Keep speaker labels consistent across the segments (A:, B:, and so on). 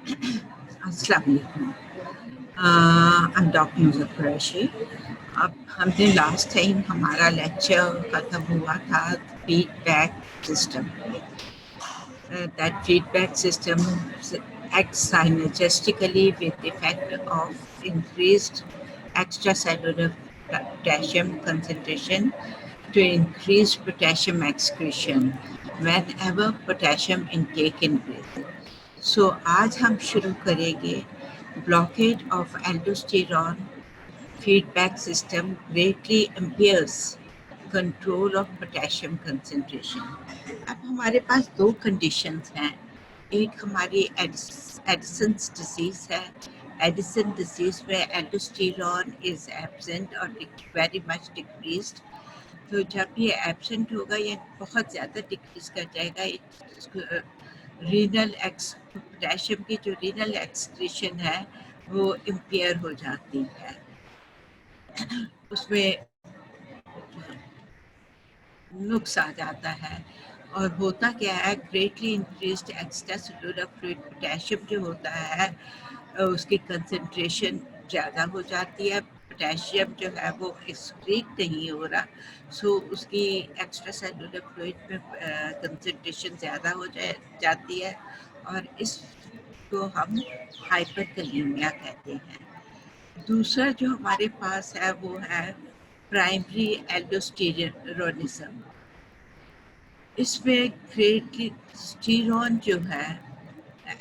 A: अस्सलाम वालेकुम। I am doctor Nusrat Qureshi. अब हमने लास्ट टाइम हमारा लेक्चर ख़त्म हुआ था feedback system. That feedback system acts synergistically with the effect of increased extracellular potassium concentration to increase potassium excretion whenever potassium intake increases. So आज हम शुरू करेंगे blockade of aldosterone feedback system greatly impairs control of potassium concentration. अब हमारे पास दो conditions हैं। एक हमारी एडिसन्स डिजीज़ है। एडिसन डिजीज़ में एल्डोस्टेरॉन इज़ एब्सेंट और वेरी मच डिक्रीज्ड। तो जब ये एब्सेंट होगा ये बहुत ज़्यादा डिक्रीज कर जाएगा। रीनल पोटेशियम की जो रीनल एक्सक्रीशन है वो इम्पेयर हो जाती है। उसमें नुक्स आ जाता है और होता क्या है, greatly increased extracellular fluid potassium जो होता है उसकी कंसंट्रेशन ज़्यादा हो जाती है। पोटेशियम जो है वो एक्सक्रीट नहीं हो रहा, सो उसकी एक्स्ट्रासेलुलर फ्लूइड में कंसंट्रेशन ज़्यादा हो जाती है और इसको हम हाइपरकैलेमिया कहते हैं। दूसरा जो हमारे पास है वो है प्राइमरी एल्डोस्टेरोनिज्म। इसमें ग्रेटली जो है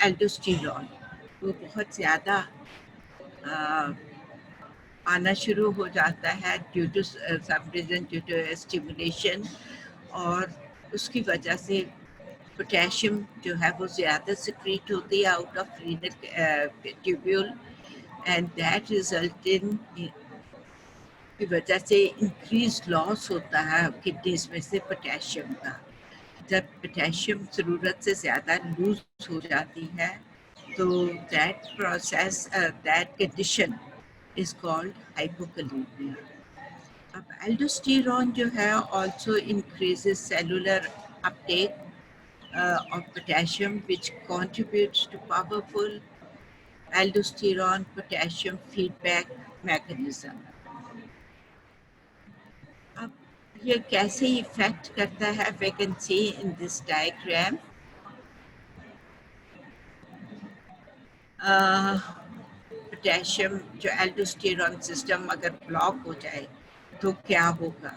A: एल्डोस्टेरॉन वो बहुत ज़्यादा आना शुरू हो जाता है due to some reason, due to stimulation, और उसकी वजह से पोटेशियम जो है वो ज़्यादा सिक्रीट होती है out of renal tubule and that result in की वजह से इंक्रीज लॉस होता है किडनीज में से पोटेशियम का। जब पोटेशियम ज़रूरत से ज़्यादा लूज हो जाती है तो that process that condition is called hypokalemia. अब aldosterone जो है also increases cellular uptake of potassium, which contributes to powerful aldosterone potassium feedback mechanism. अब ये कैसे इफेक्ट करता है, we can see in this diagram. Potassium जो एल्डोस्टेरॉन सिस्टम अगर ब्लॉक हो जाए तो क्या होगा।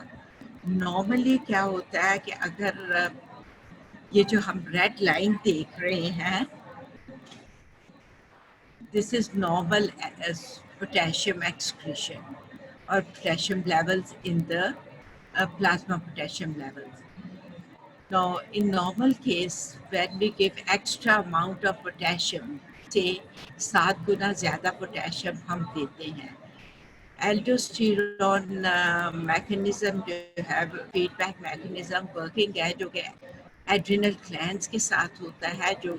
A: नॉर्मली क्या होता है कि अगर ये जो हम रेड लाइन देख रहे हैं, this is normal potassium excretion और potassium levels in the plasma potassium levels. Now, in normal case, when we give extra amount of potassium, से 7 गुना ज़्यादा पोटेशियम हम देते हैं। एल्डोस्टेरॉन मैकेनिज्म जो है, फीडबैक मैकेनिज्म वर्किंग है, जो कि एड्रिनल ग्लैंड्स के साथ होता है जो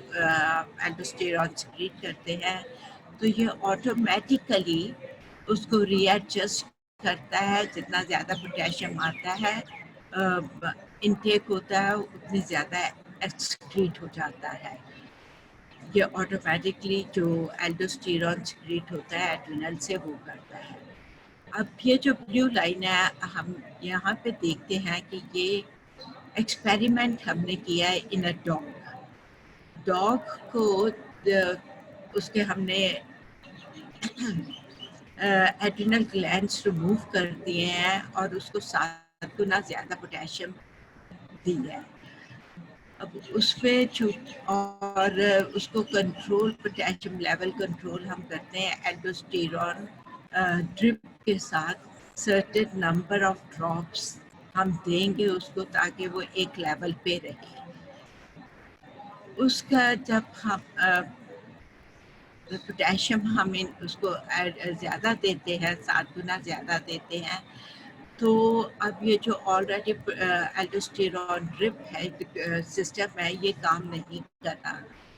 A: एल्डोस्टेरॉन सिक्रीट करते हैं। तो ये ऑटोमेटिकली उसको रीएडजस्ट करता है। जितना ज़्यादा पोटेशियम आता है इनटेक होता है उतनी ज़्यादा एक्सक्रीट हो जाता है। ये ऑटोमेटिकली जो एल्डोस्टेरॉन सिक्रीट होता है एड्रिनल से वो करता है। अब ये जो ब्लू लाइन है हम यहाँ पे देखते हैं कि ये एक्सपेरिमेंट हमने किया है इन अ डॉग को उसके हमने एड्रिनल ग्लैंड्स रिमूव कर दिए हैं और उसको 7 गुना ज़्यादा पोटेशियम दिया है। अब उसमें जो और उसको कंट्रोल, पोटेशियम लेवल कंट्रोल हम करते हैं एल्डोस्टेरॉन ड्रिप के साथ। सर्टेन नंबर ऑफ ड्रॉप्स हम देंगे उसको ताकि वो एक लेवल पे रहे। उसका जब हम पोटेशियम हम उसको ज़्यादा देते हैं, 7 गुना ज़्यादा देते हैं, तो अब ये जो ऑलरेडी एल्डोस्टेरॉन ड्रिप है सिस्टम है ये काम नहीं कर रहा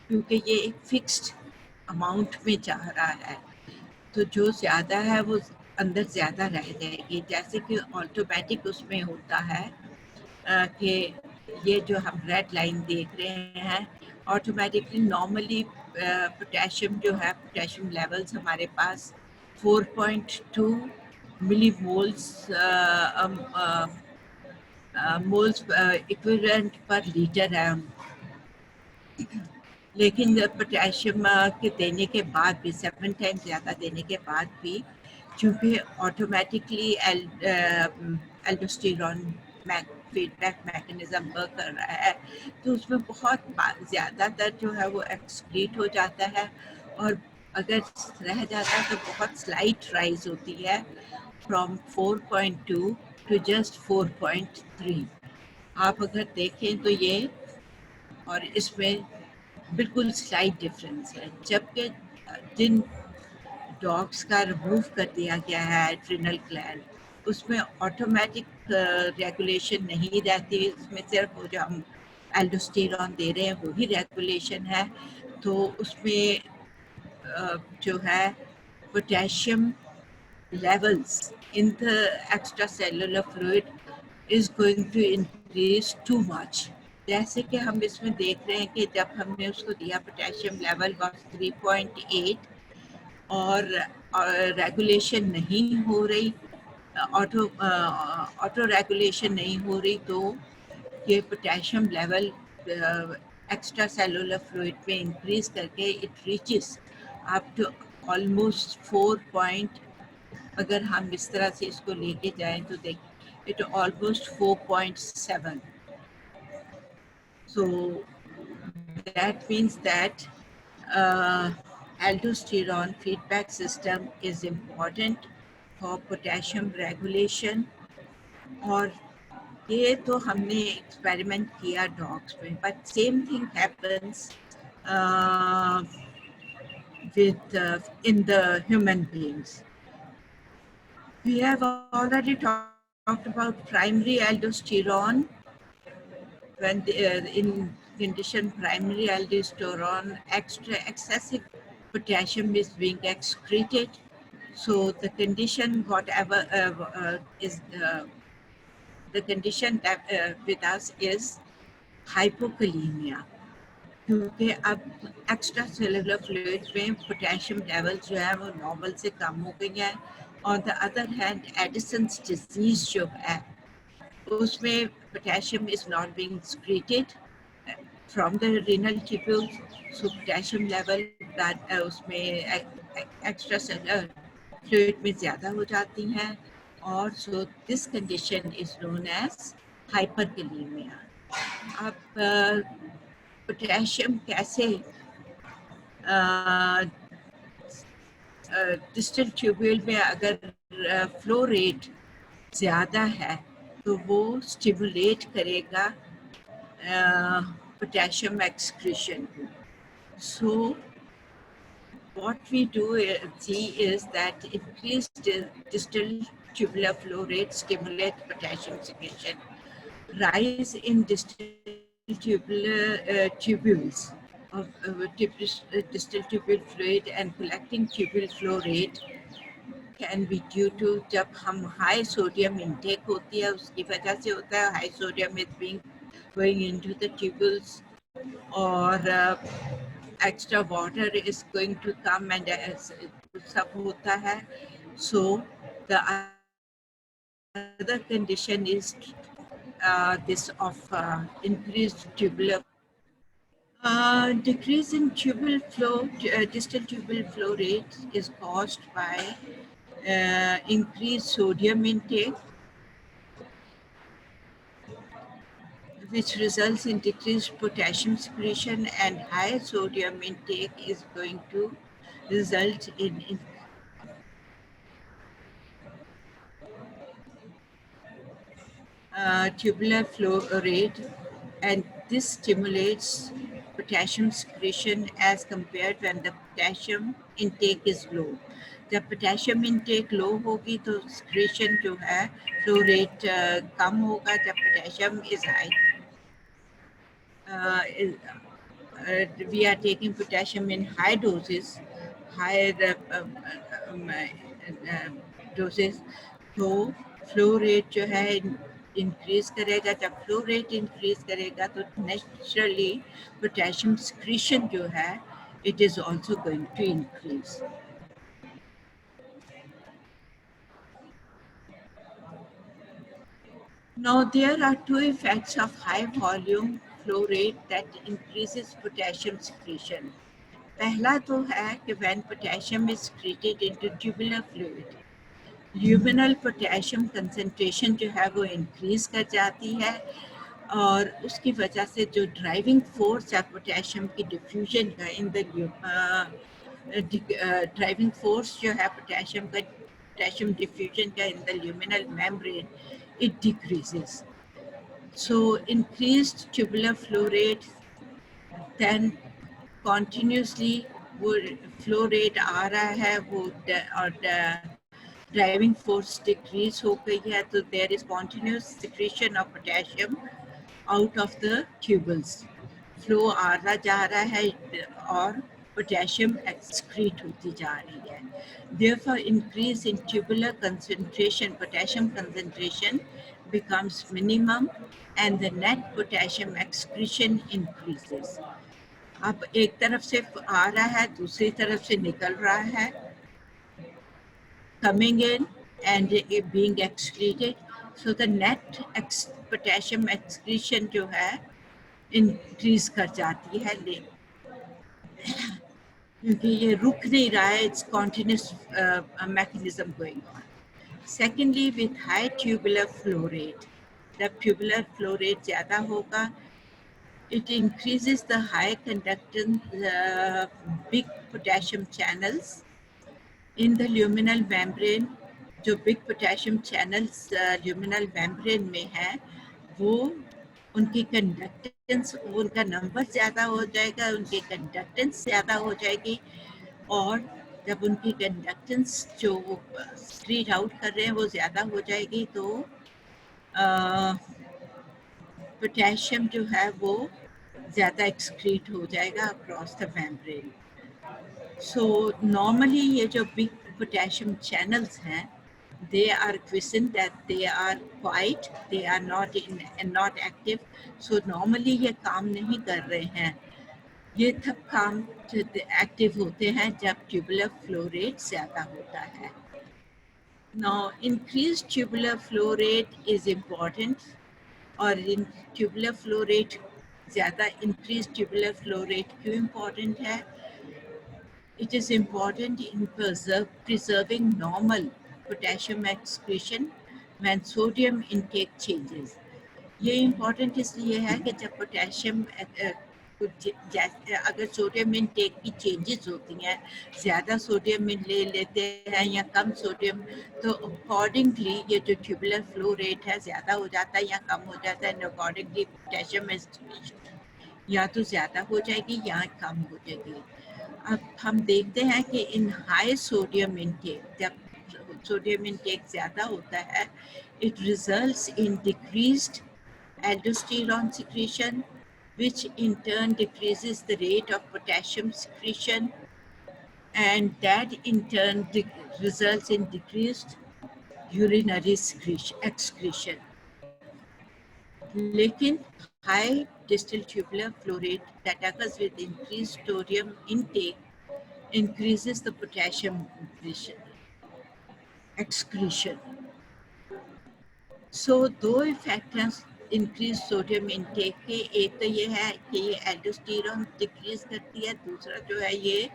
A: क्योंकि ये एक फिक्स्ड अमाउंट में जा रहा है। तो जो ज़्यादा है वो अंदर ज़्यादा रह जाएगी। जैसे कि ऑटोमेटिक उसमें होता है कि ये जो हम रेड लाइन देख रहे हैं, ऑटोमेटिकली नॉर्मली पोटेशियम जो है, पोटेशियम लेवल्स हमारे पास 4.2 मिली मोल्स मोल्स इक्विवेलेंट पर लीटर है। लेकिन पोटेशियम के देने के बाद भी 7 टाइम्स ज़्यादा देने के बाद भी, चूँकि automatically aldosterone feedback mechanism work कर रहा है, तो उसमें बहुत ज़्यादातर जो है वो एक्सक्रीट हो जाता है, और अगर रह जाता है तो बहुत स्लाइट राइज होती है फ्रॉम 4.2 टू जस्ट 4.3। आप अगर देखें तो ये और इसमें बिल्कुल स्लाइट डिफरेंस है। जबकि जिन डॉग्स का रिमूव कर दिया गया है एड्रिनल ग्लैंड, उसमें ऑटोमेटिक रेगुलेशन नहीं रहती, इसमें सिर्फ वो जो हम एल्डोस्टेरॉन दे रहे हैं वही रेगुलेशन है। तो उसमें जो है potassium levels in the extracellular fluid is going to increase too much. जैसे कि हम इसमें देख रहे हैं कि जब हमने उसको दिया पोटेशियम लेवल was 3.8 और रेगुलेशन नहीं हो रही, ऑटो रेगुलेशन नहीं हो रही, तो ये potassium level extra cellular fluid में इंक्रीज करके it reaches up to almost 4. अगर हम इस तरह से इसको लेके जाएं तो देख it almost 4.7. so that means that aldosterone feedback system is important for potassium regulation. और ये तो हमने एक्सपेरिमेंट किया डॉग्स में, but same thing happens with in the human beings. We have already talked about primary aldosterone. When in condition primary aldosterone, excessive potassium is being excreted. So the condition, whatever is the condition that with us is hypokalemia. क्योंकि अब extra cellular fluid में potassium level जो है वो normal से कम हो गई है। On the other hand Addison's disease जो है उसमें potassium is not being excreted from the renal tubules, so potassium level उसमें एक्स्ट्रा सेलुलर फ्लूइड में ज़्यादा हो जाती हैं, और so this condition is known as hyperkalemia. अब पोटेशियम कैसे डिस्टल ट्यूब्यूल में अगर फ्लो रेट ज़्यादा है तो वो स्टिमुलेट करेगा पोटेशियम एक्सक्रीशन को. सो what we do see is that increased distal tubular flow rate stimulates potassium secretion. Rise in distal tubules of distal tubule fluid and collecting tubule flow rate can be due to जब हम high sodium intake होती है उसकी वजह से होता है. High sodium is being going into the tubules, और extra water is going to come and सब होता है. So the other condition is this of increased tubular decrease in tubule flow, distal tubule flow rate is caused by increased sodium intake, which results in decreased potassium secretion, and high sodium intake is going to result in tubular flow rate, and this stimulates potassium secretion as compared when the potassium intake is low. जब potassium intake low होगी तो secretion जो है flow rate कम होगा. जब potassium is high, we are taking potassium in high doses, higher doses, तो flow rate जो है इंक्रीज करेगा, जब फ्लो रेट इंक्रीज करेगा तो नेचुरली पोटेशियम सिक्रीशन जो है it is also going to increase. Now there are two effects of high volume flow rate that increases potassium secretion. पहला तो है कि when potassium is secreted into tubular fluid, luminal potassium concentration जो है वो increase कर जाती है और उसकी वजह से जो ड्राइविंग फोर्स है पोटेशियम की डिफ्यूजन का इन द ड्राइविंग फोर्स जो है पोटेशियम डिफ्यूजन का in the luminal membrane it decreases. So increased tubular flow rate then continuously वो फ्लो रेट आ रहा है वो और ड्राइविंग फोर्स डिक्रीज हो गई है तो there is continuous secretion of potassium out of the tubules. Flow आ रहा जा रहा है और पोटेशियम एक्सक्रीट होती जा रही है. Therefore, increase in tubular concentration, potassium concentration becomes minimum and the net potassium excretion increases. अब एक तरफ से आ रहा है दूसरी तरफ से निकल रहा है, coming in and being excreted, so the net potassium excretion जो है increase कर जाती है क्योंकि ये रुक नहीं रहा है, it's continuous mechanism going on. Secondly, with high tubular flow rate, जब tubular flow rate ज़्यादा होगा, it increases the high conductance big potassium channels in the luminal membrane. जो big potassium channels luminal membrane में है वो उनकी conductance, उनका number ज़्यादा हो जाएगा, उनकी कंडक्टेंस ज़्यादा हो जाएगी और जब उनकी कंडक्टेंस जो स्क्रीट आउट कर रहे हैं वो ज़्यादा हो जाएगी तो पोटेशियम जो है वो ज़्यादा एक्सक्रीट हो जाएगा across the membrane. So normally ये जो बिग पोटेशियम चैनल्स हैं they are quiescent, that they are quiet, they are not active. So normally ये काम नहीं कर रहे हैं, ये तब काम एक्टिव होते हैं जब ट्यूबुलर फ्लो रेट ज़्यादा होता है. Now increased tubular flow rate is important और in tubular flow rate ज़्यादा increased tubular flow rate क्यों important है? It is important in preserving normal potassium excretion when sodium intake changes. ये important इसलिए है कि जब पोटेशियम अगर सोडियम इनटेक की चेंजेस होती हैं, ज़्यादा सोडियम ले लेते हैं या कम सोडियम, तो अकॉर्डिंगली ये जो ट्यूबुलर फ्लो रेट है ज़्यादा हो जाता है या कम हो जाता है. अकॉर्डिंगली पोटेशियम या तो ज़्यादा हो जाएगी या कम हो जाएगी. अब हम देखते हैं कि इन हाई सोडियम इनटेक, जब सोडियम इनटेक ज़्यादा होता है, it results in decreased aldosterone secretion, which in turn decreases the rate of potassium secretion, and that in turn results in decreased urinary excretion. लेकिन high distal tubular flow rate that occurs with increased sodium intake increases the potassium excretion. So दो effect हैं increase sodium intake के. एक तो ये है कि ये एल्डोस्टेरोन डिक्रीज करती है, दूसरा जो है ये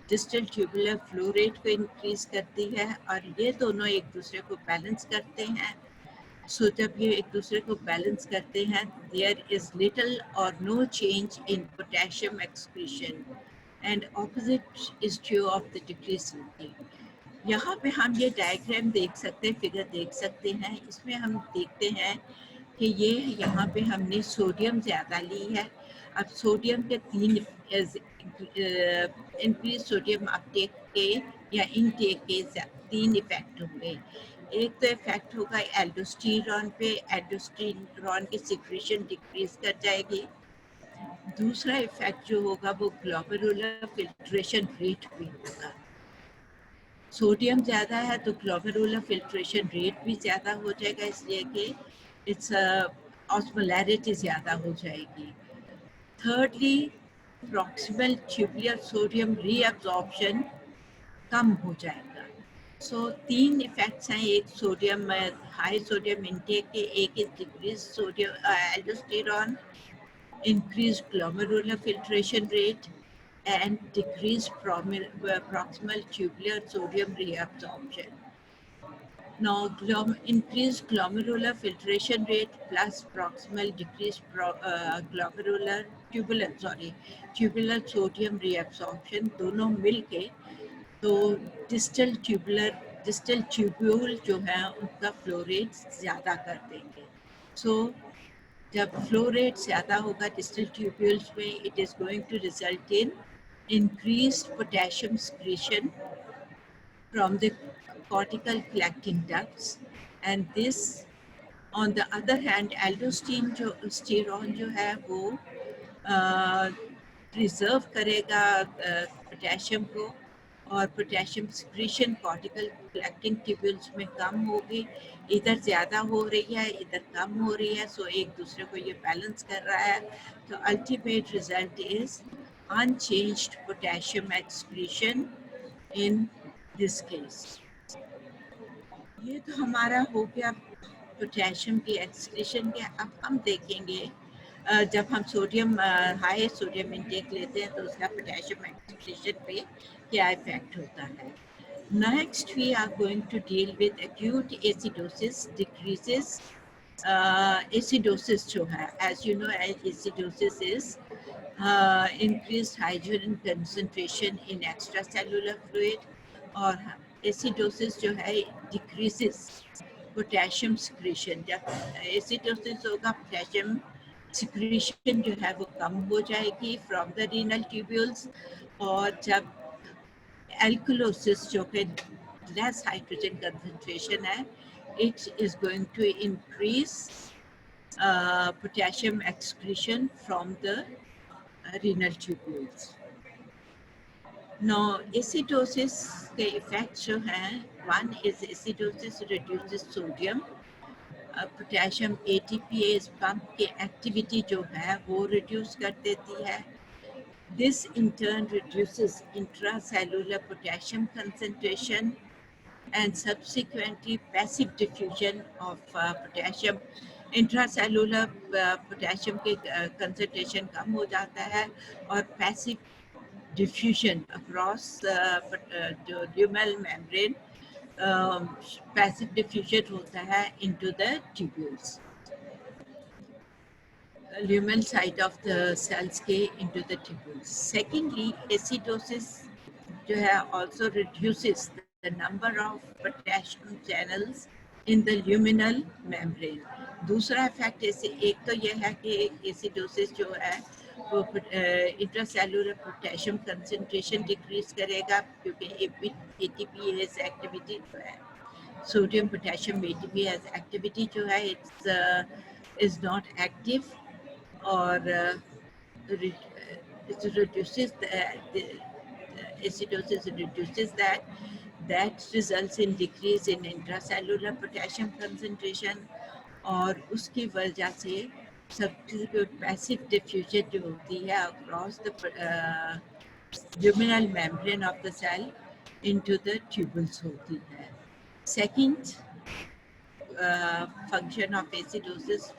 A: डिस्टल ट्यूबुलर फ्लो रेट को इंक्रीज करती है और ये दोनों एक दूसरे को बैलेंस करते हैं. सो जब ये एक दूसरे को बैलेंस करते हैं, देयर इज लिटिल और no change in potassium excretion and opposite is true of the decrease intake. यहाँ पे हम ये डायग्राम देख सकते हैं, फिगर देख सकते हैं. इसमें हम देखते हैं कि ये यहाँ पे हमने सोडियम ज़्यादा ली है. अब सोडियम के तीन इंक्रीज सोडियम अपटेक के या इनटेक के तीन इफेक्ट होंगे. एक तो इफेक्ट होगा एल्डोस्टेरोन पे, एल्डोस्टेरोन की सिक्रेशन डिक्रीज कर जाएगी. दूसरा इफेक्ट जो होगा वो ग्लोमेरुलर फिल्ट्रेशन रेट पे होगा. सोडियम ज़्यादा है तो ग्लोमेरुलर फिल्ट्रेशन रेट भी ज़्यादा हो जाएगा, इसलिए कि इट्स ऑस्मोलैरिटी ज़्यादा हो जाएगी. Thirdly, proximal tubular sodium reabsorption कम हो जाएगा. सो तीन इफेक्ट्स हैं. एक सोडियम हाई सोडियम इंटेक के, एक is decrease sodium aldosterone, increased glomerular filtration rate, and decreased proximal tubular sodium reabsorption. Now, increased glomerular filtration rate plus proximal decreased tubular sodium reabsorption दोनों मिलके तो डिस्टल ट्यूब्यूल जो है उनका flow rate ज़्यादा कर देंगे. सो जब फ्लो रेट ज़्यादा होगा डिस्टल ट्यूब्यूल्स में, it is going to result in increased potassium secretion from the cortical collecting ducts, and this on the other hand aldosterone जो है वो प्रिजर्व करेगा पोटेशियम को, और potassium secretion cortical collecting tubules में कम होगी. इधर ज़्यादा हो रही है, इधर कम हो रही है, सो एक दूसरे को ये बैलेंस कर रहा है. तो ultimate result is unchanged potassium excretion in this case. ये तो हमारा हो गया पोटेशियम की एक्सक्रीशन के. अब हम देखेंगे जब हम सोडियम हाई सोडियम इंटेक लेते हैं तो उसका पोटेशियम एक्सक्रीशन पे क्या इफेक्ट होता है. Next we are going to deal with acute acidosis decreases. Acidosis जो है, as you know, acidosis is increased hydrogen concentration in extracellular fluid, और एसिडोसिस जो है डिक्रीजेस पोटेशियम सिक्रीशन. जब एसिडोसिस होगा पोटेशियम सिक्रीशन जो है वो कम हो जाएगी फ्रॉम द रीनल ट्यूब्यूल्स, और जब एल्कलोसिस जो कि लेस हाइड्रोजन कंसंट्रेशन है, it is going to increase potassium excretion from the renal tubules. Now, acidosis के effects जो हैं, one is acidosis reduces sodium, potassium ATPase pump की activity जो है वो reduce कर देती है. This in turn reduces intracellular potassium concentration and subsequently passive diffusion of potassium. Intracellular potassium के कंसंट्रेशन कम हो जाता है और पैसिव डिफ्यूजन अक्रॉस जो ल्यूमल मेम्ब्रेन, पैसिव डिफ्यूजन होता है into the tubules, luminal side of the cells के into the tubules. Secondly, acidosis जो है also reduces the number of potassium channels in the luminal membrane. दूसरा इफेक्ट एक तो यह है कि एसिडोसिस जो है वो इंट्रासेलुलर पोटेशियम कंसंट्रेशन डिक्रीज करेगा, क्योंकि एटीपीएस एक्टिविटी जो है, सोडियम पोटेशियम एटीपीएस एक्टिविटी जो है, इज नॉट एक्टिव, और it reduces acidosis reduces that results in decrease in intracellular potassium concentration, और उसकी वजह से subsequent passive diffusion जो होती है across the luminal membrane of the cell into the tubules होती है. Second function of acidosis,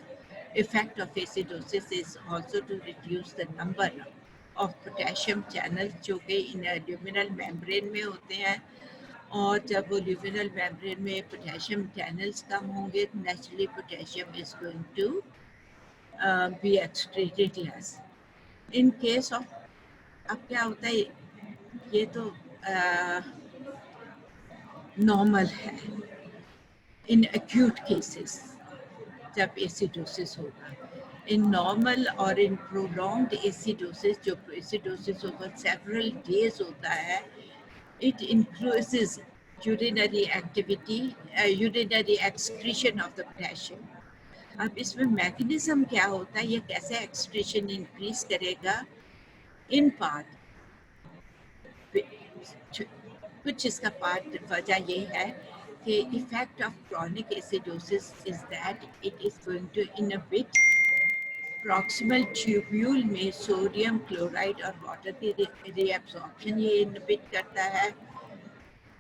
A: effect of acidosis is also to reduce the number of potassium channels जो कि इन luminal membrane में होते हैं, और जब वो luminal membrane में potassium channels कम होंगे, naturally potassium is going to be excreted less. In case of, अब क्या होता है, ये तो normal है in acute cases जब acidosis होगा. In normal or in prolonged acidosis, जो acidosis over several days होता है, it increases urinary activity, urinary excretion of the potassium. अब इसमें mechanism क्या होता है, ये कैसे excretion increase करेगा? In part, कुछ इसका पार्ट वजह ये है कि effect of chronic acidosis is that it is going to inhibit proximal tubule में सोडियम क्लोराइड और वाटर की रीअब्सॉर्प्शन ये इनहिबिट करता है,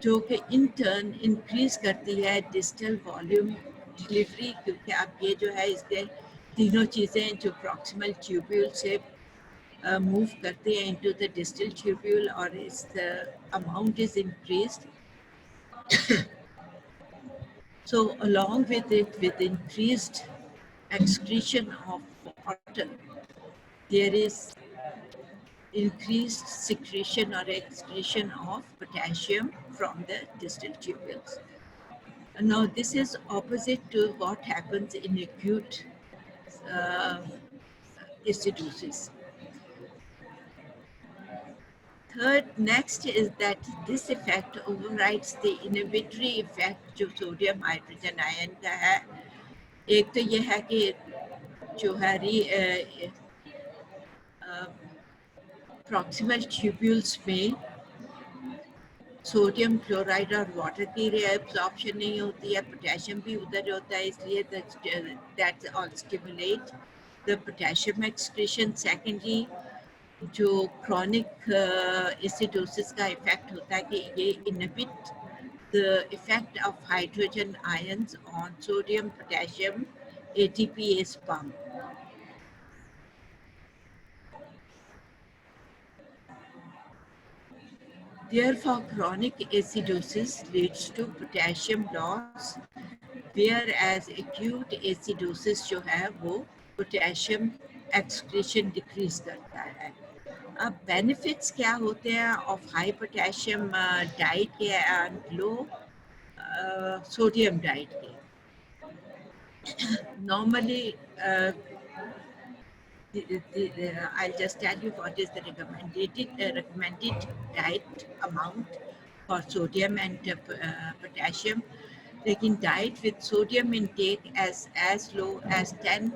A: जो कि इन टर्न इंक्रीज करती है डिस्टल वॉल्यूम डिलीवरी, क्योंकि अब ये जो है इसके तीनों चीज़ें जो प्रॉक्सिमल ट्यूब्यूल से मूव करते हैं इनटू द डिस्टल ट्यूब्यूल, और इस amount is increased. So along with it, with increased excretion of water, there is increased secretion or excretion of potassium from the distal tubules. Now, this is opposite to what happens in acute uh, acidosis. Third, next is that this effect overrides the inhibitory effect जो sodium hydrogen ion का है. एक तो ये है कि जो है प्रॉक्सिमल ट्यूब्यूल्स में सोडियम क्लोराइड और वाटर की रीअब्सॉर्प्शन नहीं होती है, पोटेशियम भी उधर होता है, इसलिए that all stimulate the potassium excretion. Secondly, जो क्रॉनिक एसिडोसिस का इफेक्ट होता है कि ये inhibit the effect of hydrogen ions on sodium potassium ATPase pump. Therefore, chronic acidosis leads to potassium loss, whereas acute acidosis जो है वो potassium excretion decrease करता है. अब benefits क्या होते हैं of high potassium diet के and low sodium diet के? Normally, I'll just tell you what is the recommended diet amount for sodium and potassium. Taking diet with sodium intake as low as 10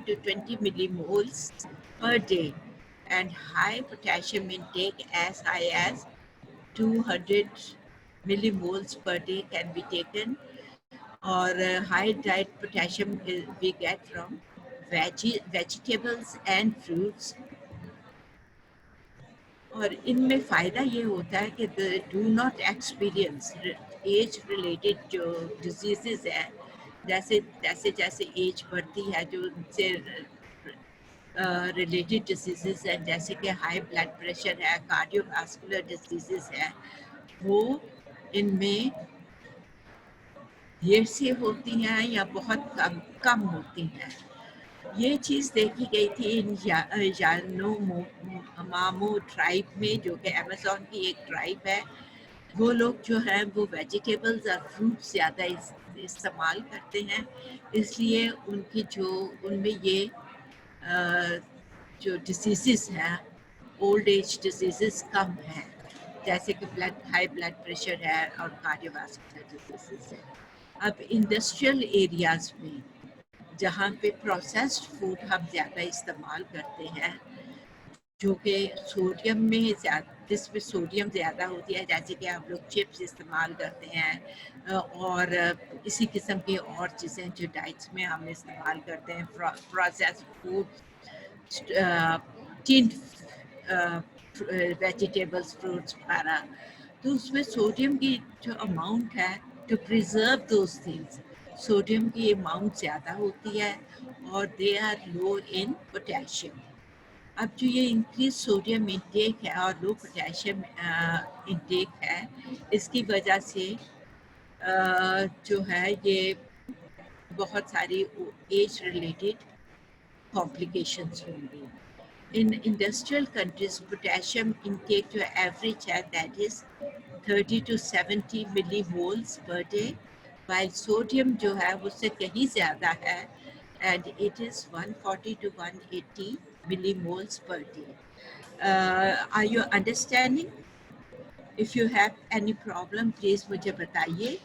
A: to 20 millimoles per day, and high potassium intake as high as 200 millimoles per day can be taken. Or high diet potassium we get from vegetables and fruits. और इनमें फ़ायदा ये होता है कि do not experience age related जो disease है, जैसे जैसे जैसे एज बढ़ती है जो उनसे रिलेटेड डिजीज़ हैं, जैसे कि हाई ब्लड प्रेशर है, कार्डियोवास्कुलर डिजीज़ है, वो इनमें देर से होती हैं या बहुत कम होती हैं. ये चीज़ देखी गई थी इन यानोमामो ट्राइब में, जो कि अमेज़न की एक ट्राइब है. वो लोग जो हैं वो वेजिटेबल्स और फ्रूट्स ज़्यादा इस्तेमाल करते हैं, इसलिए उनकी जो उनमें ये जो डिसीज़ हैं, ओल्ड एज डिसीज़ कम हैं, जैसे कि हाई ब्लड प्रेशर है और कार्डियोवास्कुलर डिसीज़ है. अब इंडस्ट्रियल एरियाज़ में जहाँ पे प्रोसेस्ड फूड हम ज़्यादा इस्तेमाल करते हैं, जो कि सोडियम में जिसमें सोडियम ज़्यादा होती है, जैसे कि हम लोग चिप्स इस्तेमाल करते हैं और इसी किस्म की और चीज़ें जो डाइट्स में हम इस्तेमाल करते हैं, processed food, tinned vegetables, fruits वगैरह, तो उसमें सोडियम की जो अमाउंट है to preserve those things, sodium की अमाउंट ज़्यादा होती है और they are low in potassium. अब जो ये इंक्रीज सोडियम इंटेक है और लो पोटेशियम इंटेक है, इसकी वजह से जो है ये बहुत सारी एज रिलेटेड कॉम्प्लिकेशंस होंगी. In industrial countries, potassium intake जो average है, that is 30 to 70 millimoles per day, while sodium जो है उससे कहीं ज़्यादा है, and it is 140 to 180 millimoles per day. Are you understanding? If you have any problem, please मुझे बताइए.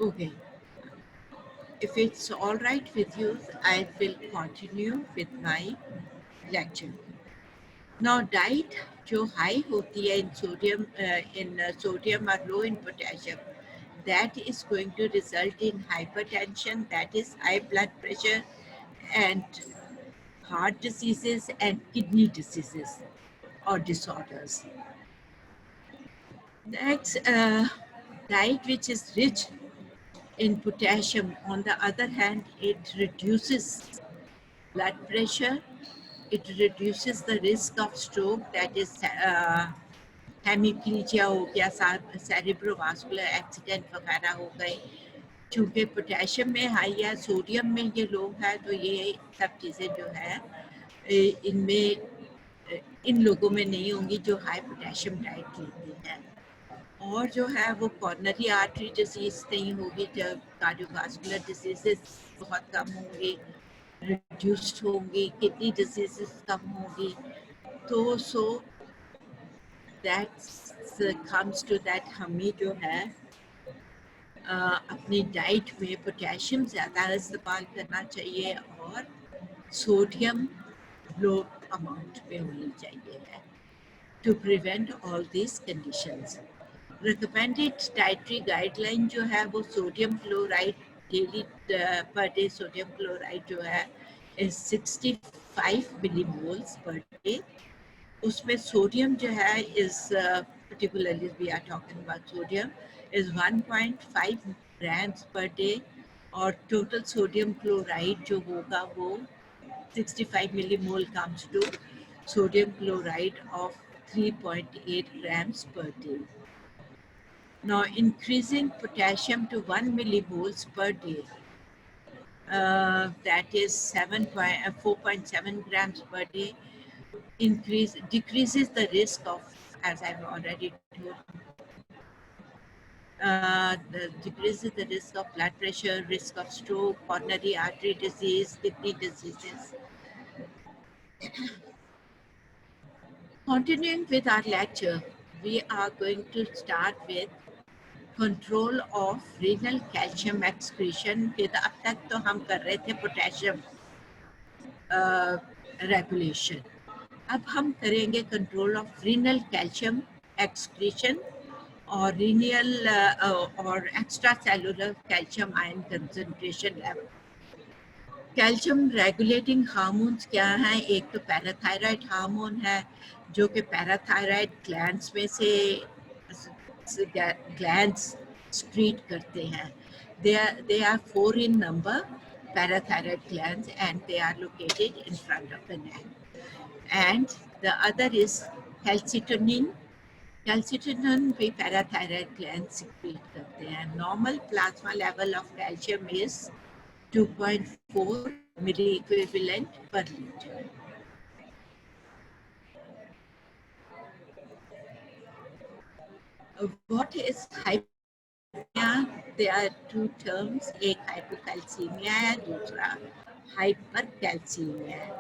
A: Okay. If it's all right with you, I will continue with my lecture. Now diet जो high होती है in sodium or low in potassium, that is going to result in hypertension, that is high blood pressure, and heart diseases and kidney diseases or disorders. That's a diet which is rich in potassium. On the other hand, it reduces blood pressure, it reduces the risk of stroke, that is हेमिप्लीजिया हो गया, सेरिब्रोवास्कुलर accident वगैरह हो गए. चूँकि potassium में high या sodium में ये लोग हैं, तो ये सब चीज़ें जो है इनमें इन लोगों में नहीं होंगी जो हाई पोटेशियम डाइट लेते हैं. और जो है वो कॉर्नरी आर्टरी डिजीज नहीं होगी, जब कार्डियोवास्कुलर डिजीजेस बहुत कम होंगी, रिड्यूस्ड होंगी, किडनी डिजीजेस कम होंगी. तो so that comes to that हमें जो है अपनी डाइट में पोटेशियम ज़्यादा इस्तेमाल करना चाहिए और सोडियम लो अमाउंट में होनी चाहिए है to prevent all this conditions. Recommended dietary guideline जो है वो sodium chloride daily per day sodium chloride जो है इज 65 मिलीमोल्स पर डे. उसमें सोडियम जो है is particularly we are talking about sodium is 1.5 grams per day और total sodium chloride जो होगा वो 65 millimole comes to sodium chloride of 3.8 grams per day. Now increasing potassium to 1 millimoles per day, that is 4.7 grams per day, decreases the risk of, as I've already told, decreases the risk of blood pressure, risk of stroke, coronary artery disease, kidney diseases. Continuing with our lecture, we are going to start with control of renal calcium excretion. अब तक तो हम कर रहे थे potassium regulation. अब हम करेंगे control of renal calcium excretion और रीनियल और extra cellular calcium ion concentration level. Calcium regulating hormones क्या हैं? एक तो पैराथायराइड हार्मोन है जो कि पैराथायराइड ग्लैंड्स में से ग्लैंड्स secrete करते हैं. They are 4 in number, parathyroid glands, and they are located in front of the neck. And the other is calcitonin. Calcitonin भी parathyroid gland secrete करते हैं. Normal plasma level of calcium is 2.4 milliequivalent per liter. What is hypocalcemia? There are two terms, एक hypocalcemia है, दूसरा hypercalcemia है.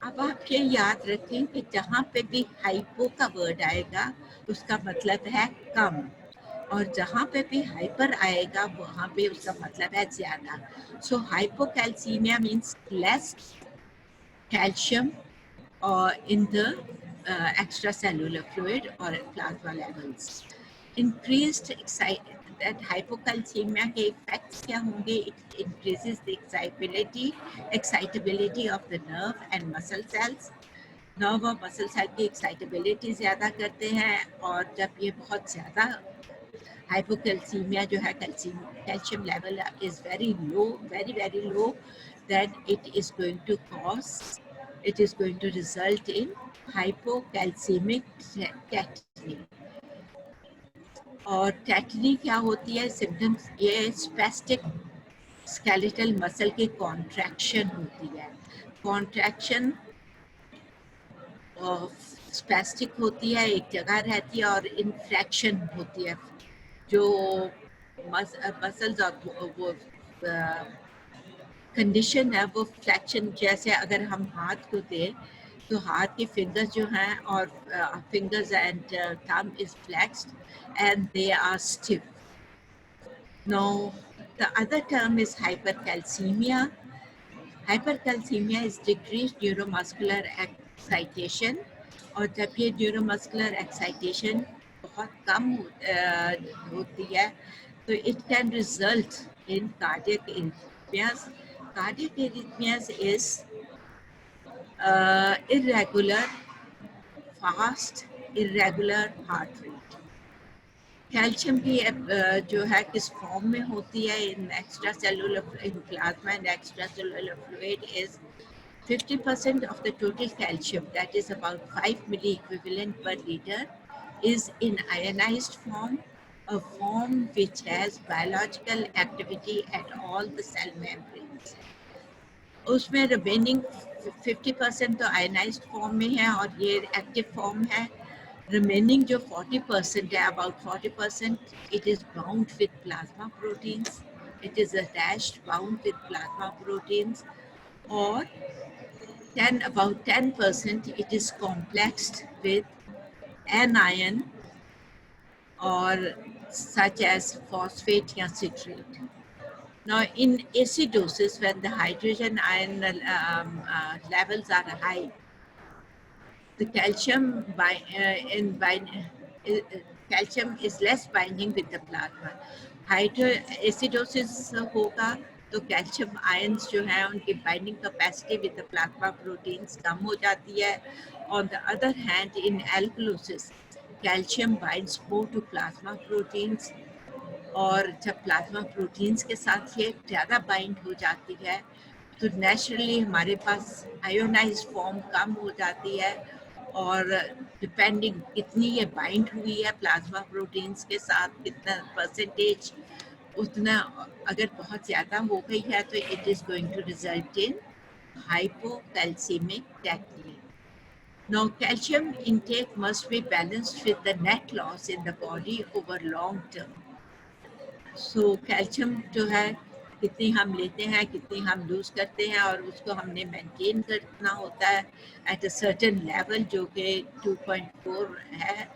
A: अब आप ये याद रखें कि जहाँ पे भी हाइपो का वर्ड आएगा उसका मतलब है कम, और जहाँ पे भी हाइपर आएगा वहाँ पे उसका मतलब है ज़्यादा. So hypocalcaemia means less calcium in the extracellular fluid or plasma levels. Increased that hypocalcemia के effects क्या होंगे? It increases the excitability of the nerve and muscle cells. Nerve और मसल सेल की एक्साइटेबिलिटी ज़्यादा करते हैं, और जब ये बहुत ज़्यादा हाइपोकैल्सीमिया जो है, calcium level is very low, very low, then it is going to result in hypocalcemic tetany. और टेटनी क्या होती है? सिम्टम्स ये स्पेस्टिक स्केलेटल मसल की कॉन्ट्रैक्शन होती है. कॉन्ट्रैक्शन स्पेस्टिक होती है, एक जगह रहती है, और इन्फ्लेक्शन होती है जो मसल्स और वो कंडीशन है वो फ्लेक्शन. जैसे अगर हम हाथ को दें तो हाथ के फिंगर्स जो हैं और fingers and thumb is flexed and they are stiff. Now, the other term is hypercalcemia. Hypercalcemia is decreased neuromuscular excitation और जब ये न्यूरोमस्कुलर एक्साइटेशन बहुत कम होती है तो it can result in cardiac arrhythmias. Cardiac arrhythmias is irregular, fast, irregular heart rate. Calcium की जो है किस फॉर्म में होती है in extracellular in plasma and extra cellular fluid is 50% of the total calcium, that is about 5 milliequivalent per liter, is in ionized form, a form which has biological activity at all the cell membranes. उसमें remaining 50% तो ionised form में है और ये active form है. Remaining जो 40% है, about 40%, it is bound with plasma proteins. It is attached bound with plasma proteins. और about 10% it is complexed with anion or such as phosphate or citrate. Now in acidosis, when the hydrogen ion levels are high, the calcium is less binding with the plasma. Acidosis होगा तो calcium ions जो है उनकी binding capacity with the plasma proteins कम हो जाती है. On the other hand in alkalosis calcium binds more to plasma proteins, और जब प्लाज्मा प्रोटीन्स के साथ ये ज़्यादा बाइंड हो जाती है तो नेचुरली हमारे पास आयोनाइज्ड फॉर्म कम हो जाती है. और डिपेंडिंग कितनी ये बाइंड हुई है प्लाज्मा प्रोटीन्स के साथ, कितना परसेंटेज, उतना अगर बहुत ज़्यादा हो गई है तो it is going to result in hypocalcemic technique. Now, calcium intake must be balanced with the net loss in the body over long term. So, calcium जो है कितनी हम लेते हैं, कितनी हम लूज करते हैं, और उसको हमने मेंटेन करना होता है एट अ सर्टेन लेवल जो कि 2.4 है.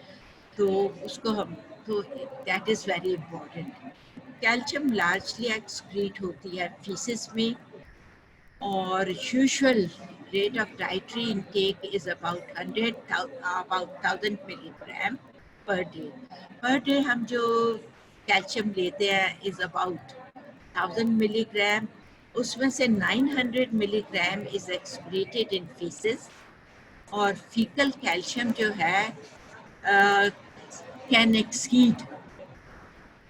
A: तो उसको हम that is very important. Calcium largely excrete होती है फीसिस में, और usual rate of dietary intake is about 1000 milligram per day. Per day हम जो कैल्शियम लेते हैं is about 1000 milligram. उसमें से 900 milligram is excreted in feces, और fecal calcium जो है can exceed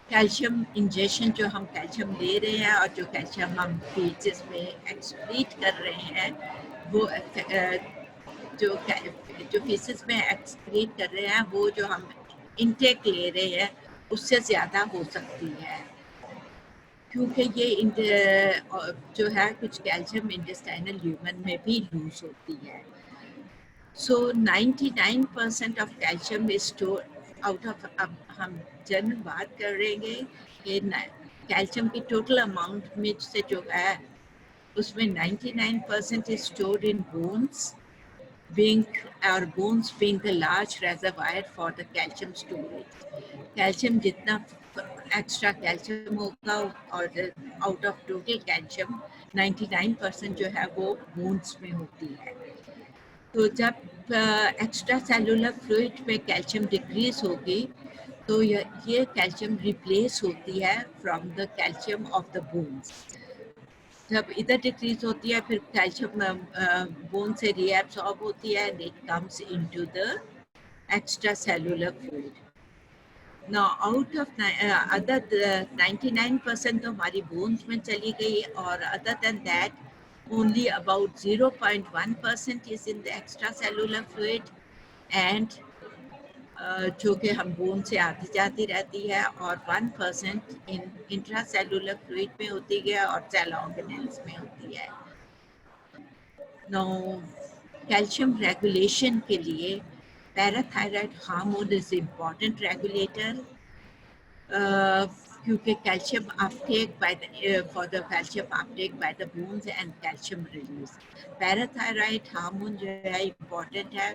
A: कैल्शियम इंजेक्शन जो हम कैल्शियम ले रहे हैं और जो कैल्शियम हम फीसेस में एक्सक्रीट कर रहे हैं, वो जो फीसेस में एक्सक्रीट कर रहे हैं वो जो हम इनटेक ले रहे हैं उससे ज़्यादा हो सकती है, क्योंकि ये जो है कुछ कैल्शियम इंटेस्टाइनल ह्यूमन में भी लूज होती है. So 99% of calcium is stored out of, अब हम जनरल बात कर रहे हैं कि कैल्शियम की टोटल अमाउंट में से जो है उसमें 99% is stored in bones, bones being the large reservoir for the calcium storage. Calcium जितना एक्स्ट्रा कैल्शियम होगा और आउट ऑफ टोटल कैल्शियम 99% जो है वो बोन्स में होती है. तो जब एक्स्ट्रा सेलुलर फ्लूइड में कैल्शियम डिक्रीज होगी तो ये कैल्शियम रिप्लेस होती है from the calcium of the bones. जब इधर डिक्रीज होती है फिर कैल्शियम बोन से रीएब्सॉर्ब होती है and it comes into the extra cellular fluid. Now out of other 99% तो हमारी बोन्स में चली गई, और other than that only about 0.1% is in the extracellular fluid, and जो कि हम बोन से आती जाती रहती है, और 1% इन इंट्रासेलुलर फ्लूइड में होती है और सेल ऑर्गेनेल्स में होती है. नो कैल्शियम रेगुलेशन के लिए parathyroid hormone is important regulator, क्योंकि calcium uptake for the calcium uptake by the bones and calcium release. Parathyroid hormone जो है इम्पॉर्टेंट है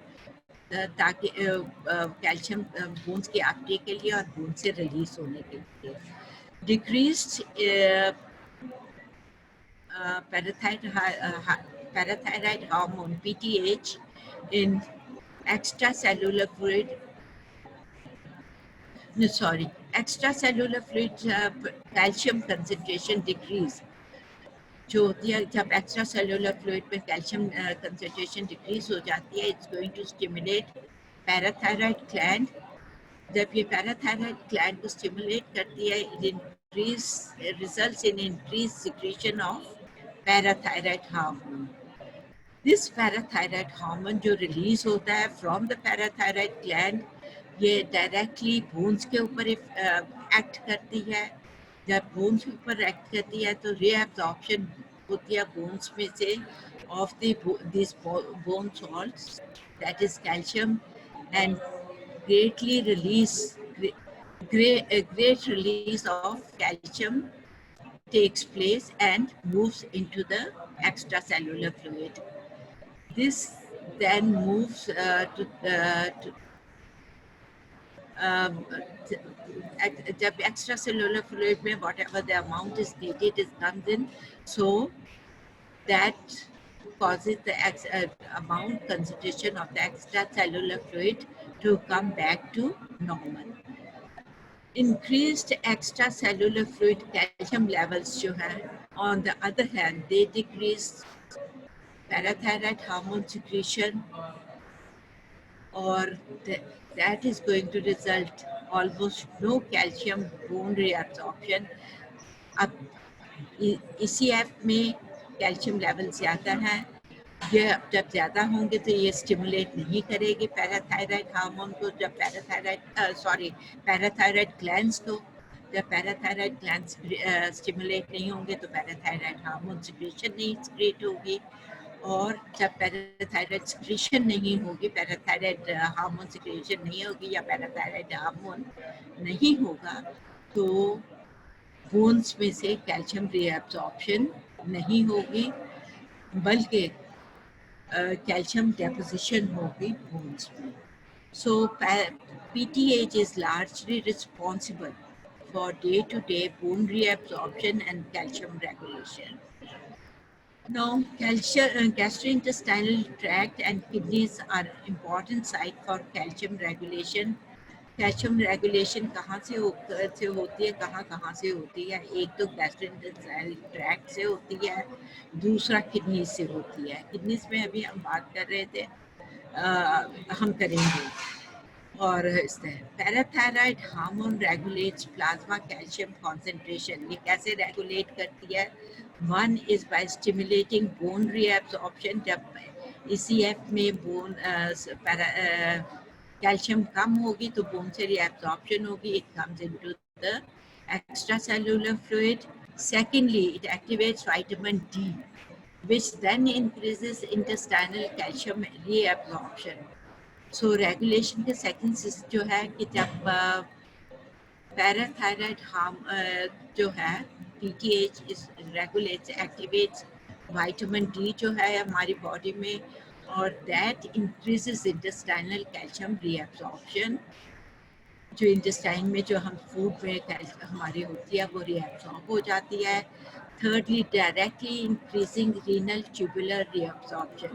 A: ताकि कैल्शियम बोन्स के अपटेक के लिए और बोन से रिलीज होने के लिए. Decreased parathyroid hormone PTH in extracellular fluid, no sorry, extracellular fluid calcium concentration decrease जो होती है जब एक्स्ट्रा सेलुलर फ्लूइड में कैल्शियम कंसंट्रेशन डिक्रीज हो जाती है, it's going to stimulate parathyroid gland. जब ये पैराथायराइड ग्लैंड को स्टिमुलेट करती है, it increase results in increase secretion of parathyroid hormone. This parathyroid hormone जो रिलीज होता है फ्रॉम द पैराथायराइड ग्लैंड, ये डायरेक्टली बोन्स के ऊपर एक्ट करती है. जब बोन्स के ऊपर एक्ट करती है तो रीअब्जॉर्प्शन होती है बोन्स में से of this bone salts, that is calcium, and greatly great release of calcium takes place and moves into the extracellular fluid. This then moves जब extracellular fluid में whatever the amount is needed is comes in, so that causes the amount concentration of the extracellular fluid to come back to normal. Increased extracellular fluid calcium levels जो है, on the other hand, they decrease parathyroid hormone secretion, or that is going to result almost no calcium bone reabsorption. अब ECF में calcium level ज़्यादा है, ये जब ज़्यादा होंगे तो ये स्टिमुलेट नहीं करेगी पैराथायराइड हार्मोन को. जब पैराथायराइड ग्लैंड्स को, जब पैराथायराइड ग्लैंड्स स्टिमुलेट नहीं होंगे तो पैराथायराइड हार्मोन सिक्रीशन नहीं सिक्रीट होगी, और जब पैराथायराइड सिक्रीशन नहीं होगी, पैराथायराइड हार्मोन सिक्रीशन नहीं होगी या पैराथायराइड हार्मोन नहीं होगा, तो बोन्स में से कैल्शियम रीअब्जॉर्प्शन नहीं होगी, बल्कि calcium deposition होगी bones में. So PTH is largely responsible for day-to-day bone reabsorption and calcium regulation. Now, gastrointestinal tract and kidneys are important site for calcium regulation. Calcium regulation कहाँ से होती है, कहाँ से होती है? एक तो गैस्ट्रोइंटेस्टाइनल ट्रैक्ट से होती है, दूसरा किडनी से होती है. किडनीज में अभी हम बात कर रहे थे, हम करेंगे. और parathyroid hormone regulates plasma calcium concentration. ये कैसे रेगुलेट करती है? One is by stimulating bone reabsorption. जब ECF में बोन कैल्शियम कम होगी तो बोन से रीअब्जॉर्प्शन होगी, it comes into the extracellular fluid. Secondly, it activates vitamin D, which then increases intestinal calcium reabsorption. So regulation के second जो है कि जब पैराथायराइड जो है PTH is regulates, activates vitamin D जो है हमारी बॉडी में, और that increases intestinal calcium reabsorption. जो इंटेस्टाइन में जो हम फूड में हमारी होती है वो रीअब्सॉर्ब हो जाती है. Thirdly, directly increasing renal tubular reabsorption.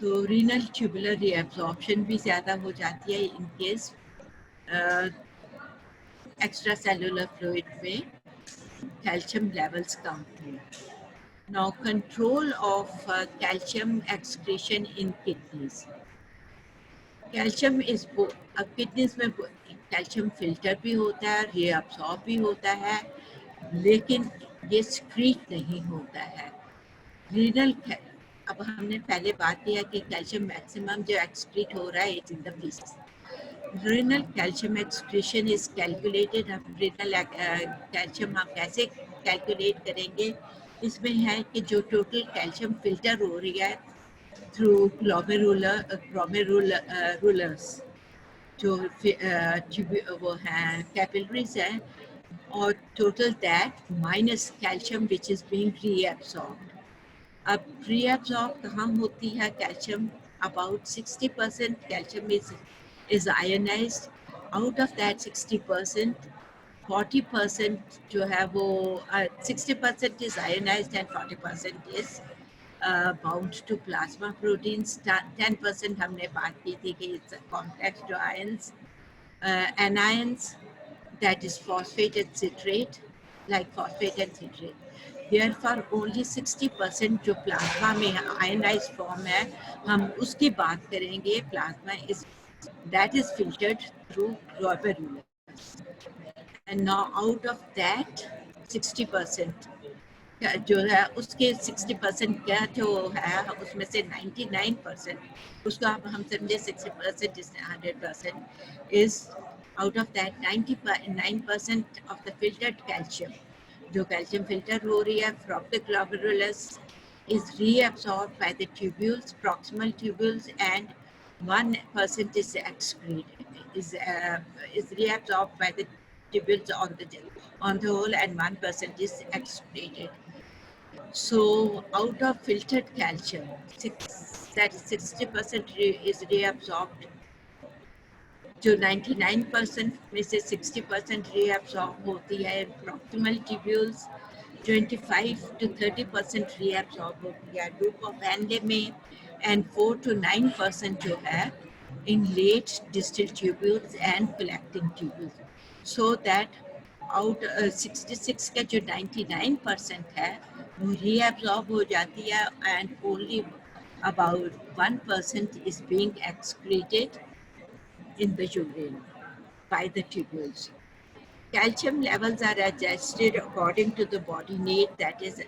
A: तो renal tubular reabsorption भी ज़्यादा हो जाती है in case extracellular fluid में calcium levels कम हो. Now, control of calcium excretion in kidneys. Calcium is kidneys में कैल्शियम फिल्टर भी होता है, रीअब्सॉर्ब भी होता है, लेकिन ये सिक्रीट नहीं होता है. रीनल, अब हमने पहले बात किया कि कैल्शियम मैक्सिमम जो एक्सक्रीट हो रहा है it's in the faeces. Renal calcium excretion is calculated. हम renal calcium हम कैसे कैलकुलेट करेंगे? इसमें है कि जो टोटल कैल्शियम फिल्टर हो रही है थ्रू ग्लोमेरुलर्स, जो वो हैं कैपिलरीज हैं, और total that minus calcium which is being reabsorbed. अब रीअब्सॉर्ब कहाँ होती है calcium? About 60% calcium is ionized. Out of that 60%, 40% जो है वो 60% is ionized and 40% is bound to plasma proteins. 10% हमने बात की थी कि it's complex to ions, anions, that is phosphate and citrate, like phosphate and citrate. Therefore only 60% जो plasma में आयनाइज फॉर्म है हम उसकी बात करेंगे. Plasma is that is filtered through glomerulus, and now out of that 60% जो है उसके 60% क्या जो है उसमें से 99% उसको अब हम समझे 60% is 100% is out of that 99% of the filtered calcium. जो calcium filter हो रही है from the glomerulus is reabsorbed by the tubules, proximal tubules, and 1% is excreted, is reabsorbed by the tubules on the whole, and 1% is excreted. So out of filtered calcium, that is 60% is reabsorbed. जो 99% में से 60% reabsorb होती है proximal tubules, 25 to 30% reabsorb होती है loop of Henle में, and 4 to 9% जो है in late distal tubules and collecting tubules. So that out 66 का जो 99% है वो reabsorb हो जाती है, and only about 1% is being excreted in the urine by the tubules. Calcium levels are adjusted according to the body need, that is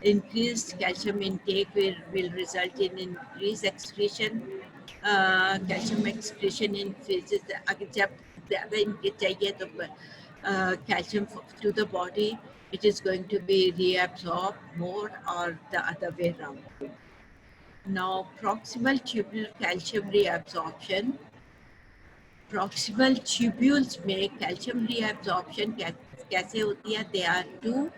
A: increased calcium intake will result in increased excretion. Calcium excretion increases. अगर जब ज़्यादा इनके चाहिए तो calcium to the body, it is going to be reabsorbed more, or the other way around. Now proximal tubular calcium reabsorption. Proximal tubules में calcium reabsorption कैसे होती है? There are two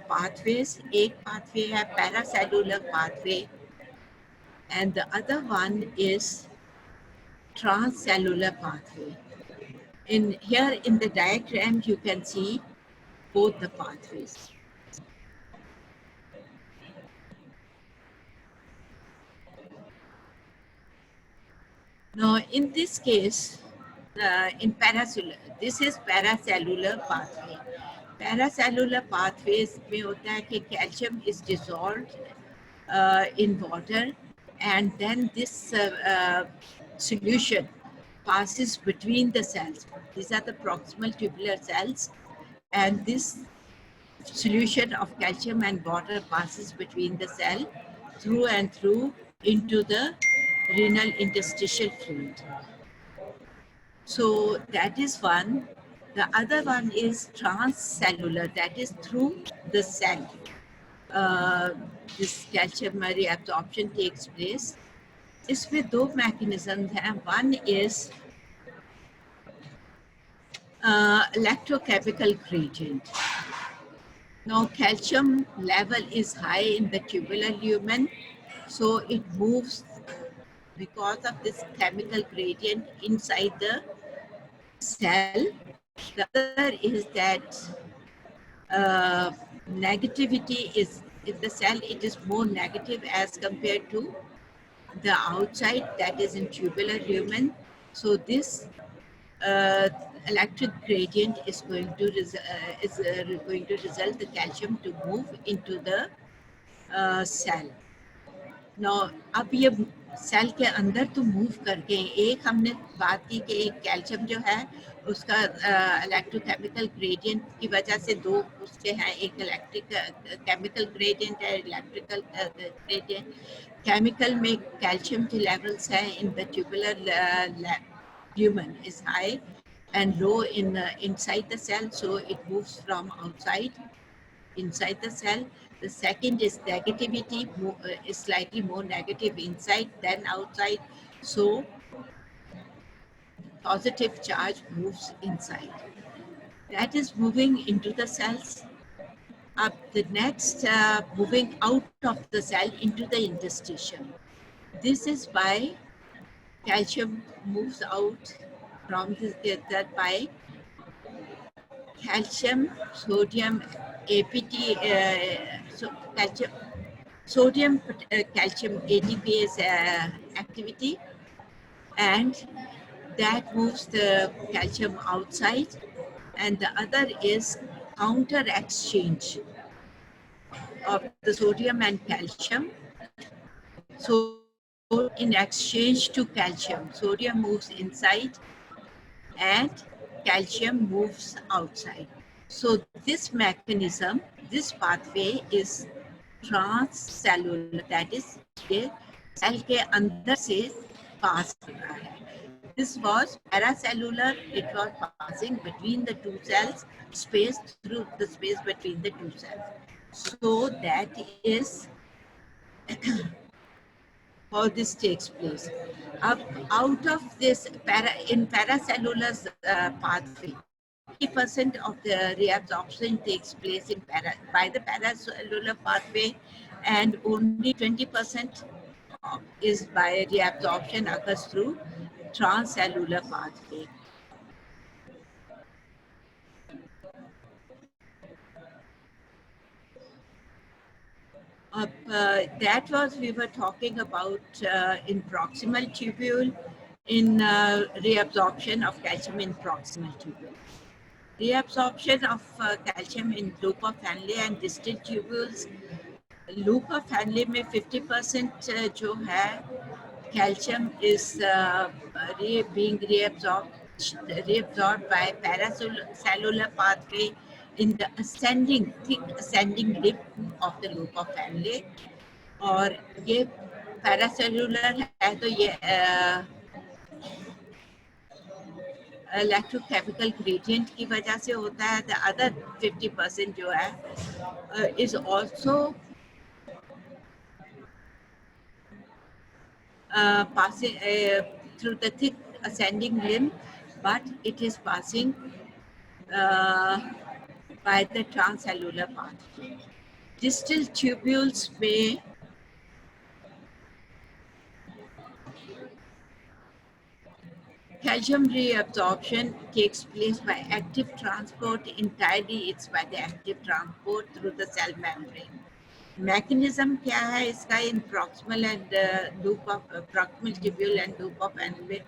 A: pathways. एक pathway है paracellular pathway, and the other one is transcellular pathway. In here in the diagram you can see both the pathways. Now in this case, in paracellular, this is paracellular pathway. Paracellular pathways में होता है कि calcium is dissolved in water, and then this solution passes between the cells. These are the proximal tubular cells, and this solution of calcium and water passes between the cell through and through into the renal interstitial fluid. So that is one. The other one is transcellular, that is through the cell. This calcium reabsorption takes place. इसमें दो mechanisms हैं. One is electrochemical gradient. Now calcium level is high in the tubular lumen, so it moves because of this chemical gradient inside the cell. The other is that negativity is, in the cell it is more negative as compared to the outside, that is in tubular lumen. So this electric gradient is going to result the calcium to move into the cell. Now अब ये cell के अंदर तो move करके, एक हमने बात की कि एक कैल्शियम जो है उसका इलेक्ट्रोकेमिकल ग्रेडियंट की वजह से दो उसके हैं, एक इलेक्ट्रिक केमिकल ग्रेडियंट है, इलेक्ट्रिकल ग्रेडियंट. केमिकल में कैल्शियम के लेवल्स हैं in the tubular lumen is high and low in inside the cell, so it moves from outside inside the cell. The second is negativity, is slightly more negative inside than outside, so positive charge moves inside. That is moving into the cells. Up the next, moving out of the cell into the interstitium. This is why calcium moves out from that by calcium, sodium, APT, so calcium, sodium calcium ATPase activity, and that moves the calcium outside, and the other is counter exchange of the sodium and calcium. So in exchange to calcium, sodium moves inside and calcium moves outside. So this mechanism, this pathway is transcellular, that is ये cell के अंदर से पास हो रहा है. This was paracellular, it was passing between the two cells, space through the space between the two cells. So that is how this takes place. Out of this, in paracellular pathway, 80% of the reabsorption takes place in by the paracellular pathway, and only 20% is by reabsorption occurs through transcellular pathway. That was we were talking about in proximal tubule, in reabsorption of calcium in proximal tubule. Reabsorption of calcium in loop of Henle and distal tubules. Loop of Henle में 50% जो है calcium is being reabsorbed by paracellular pathway in the ascending, thick ascending lip of the loop of Henle. और ये paracellular है तो ये electrochemical gradient की वजह से होता है. The other 50% जो है is also passing through the thick ascending limb, but it is passing by the transcellular pathway. Distal tubules में calcium reabsorption takes place by active transport. Entirely it's by the active transport through the cell membrane. Mechanism क्या है इसका in proximal and loop of proximal tubule and loop of Henle,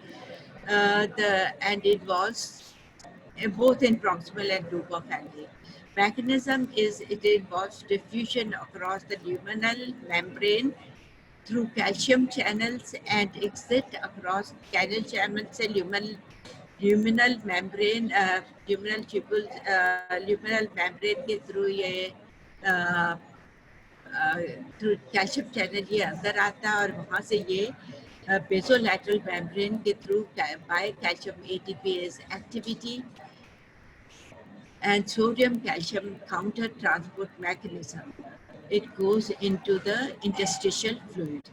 A: and it was both in proximal and loop of Henle. Mechanism is it involves diffusion across the luminal membrane through calcium channels and exit across canal channels से luminal membrane, luminal tubule, luminal membrane के through ये through calcium channel ये अंदर आता है और वहाँ से ये बेसोलैटरल मेम्ब्रेन के through by calcium ATPase activity and sodium calcium counter transport mechanism, it goes into the interstitial fluid.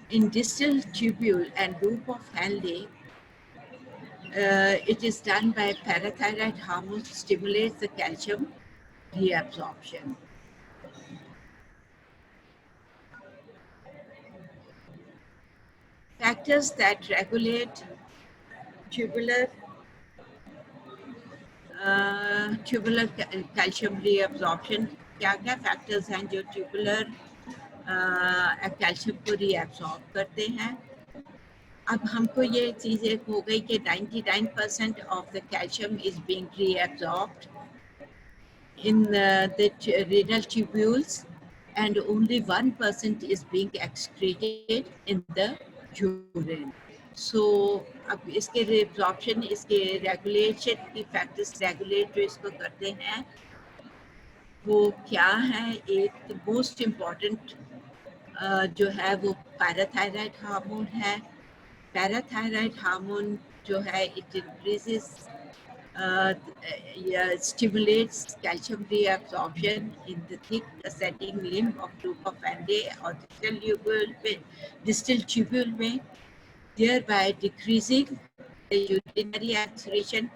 A: In distal tubule and loop of Henle, it is done by parathyroid hormone stimulates the calcium reabsorption. Factors that regulate tubular calcium reabsorption. क्या-क्या factors हैं जो tubular calcium को reabsorb करते हैं? अब हमको ये चीज़ एक हो गई कि 99% of the calcium is being reabsorbed in the renal tubules, and only 1% is being excreted in the urine. So अब इसके reabsorption, इसके regulation की factors regulate जो इसको करते हैं वो क्या है? एक most important जो है वो parathyroid hormone है. Parathyroid hormone जो है it increases stimulates calcium reabsorption in the thick ascending limb of loop of Henle or distal tubule में, thereby decreasing the urinary excretion,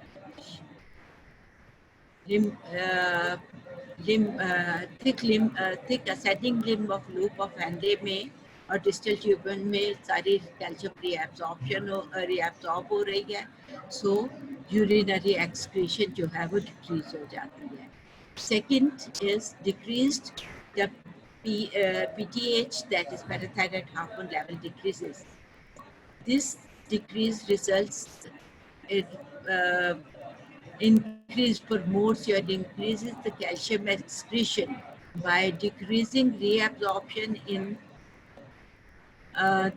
A: thick ascending limb of loop of Henle में और distal tubule में सारी calcium reabsorb हो रही है. So urinary excretion जो है वो decrease हो जाती है. Second is decreased जब PTH, that is parathyroid hormone level, decreases. This decrease results in increase promotes or increases the calcium excretion by decreasing reabsorption in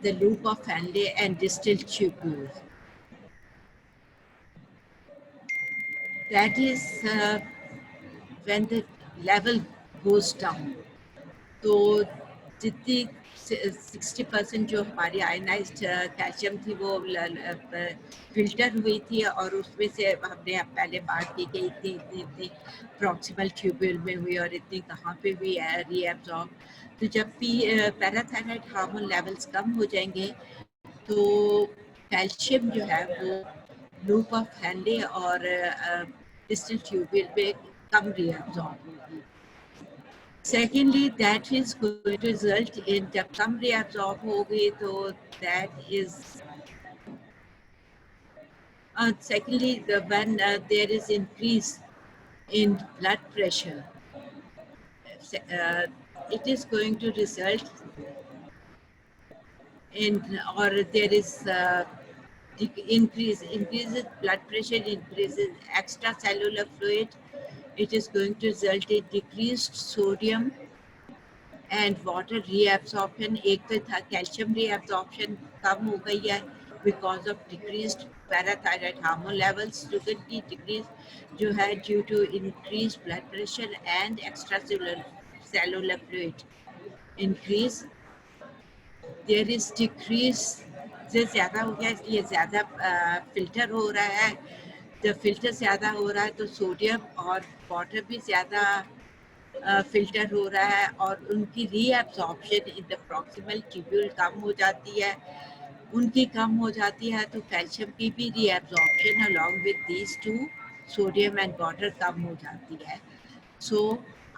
A: the loop of Henle and distal tubules. That is when the level goes down. तो जितनी 60% जो हमारी ionised calcium थी वो filter हुई थी और उसमें से हमने अब पहले बात की कि इतनी इतनी इतनी प्रॉक्सिमल ट्यूब्यूल में हुई और इतनी कहाँ पे हुई है रीएब्जॉर्ब. तो जब पैराथायराइड हार्मोन लेवल्स कम हो जाएंगे तो कैल्शियम जो है वो लूप ऑफ हैंडे और डिस्टल ट्यूब्यूल पे कम रीएब्जॉर्ब होगी. Secondly, that is going to result in जब कम reabsorb होगी तो that is secondly when there is increase in blood pressure, it is going to result in or there is increases blood pressure, increases extracellular fluid. It is going to result in decreased sodium and water reabsorption. एक तो था calcium reabsorption कम हो गई है because of decreased parathyroid hormone levels. Sugar की decrease जो है due to increased blood pressure and extracellular fluid increase. There is decrease से ज़्यादा हो गया इसलिए ज़्यादा फिल्टर हो रहा है. जब फिल्टर ज़्यादा हो रहा है तो सोडियम और वाटर भी ज़्यादा फिल्टर हो रहा है और उनकी reabsorption in the proximal tubule कम हो जाती है. उनकी कम हो जाती है तो कैल्शियम की भी reabsorption along with these two sodium and water कम हो जाती है. सो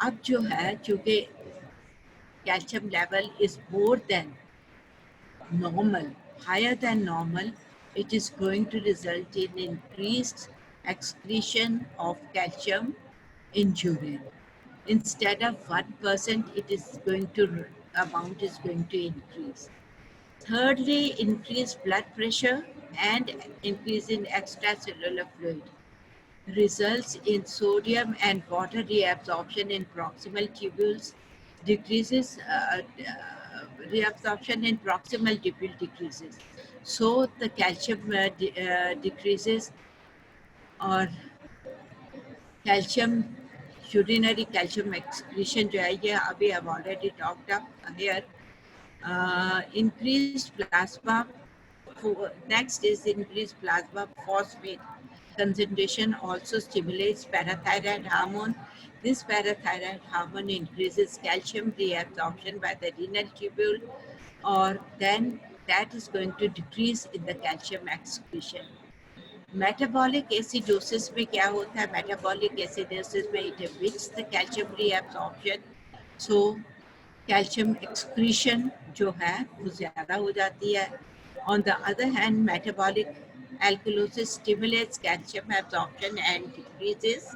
A: अब जो है चूँकि calcium level is more than normal, higher than normal, it is going to result in increased excretion of calcium in urine. Instead of 1%, it is going to amount is going to increase. Thirdly, increased blood pressure and increase in extracellular fluid results in sodium and water reabsorption in proximal tubules, decreases reabsorption in proximal tubule decreases. So the calcium decreases और calcium urinary calcium excretion जो है ये अभी I've already talked up here. Increased plasma. Next is increased plasma phosphate concentration also stimulates parathyroid hormone. This parathyroid hormone increases calcium reabsorption by the renal tubule, or then that is going to decrease in the calcium excretion. Metabolic acidosis में क्या होता है? Metabolic acidosis में it inhibits the calcium reabsorption, so calcium excretion जो है वो ज़्यादा हो जाती है. On the other hand, metabolic alkalosis stimulates calcium absorption and decreases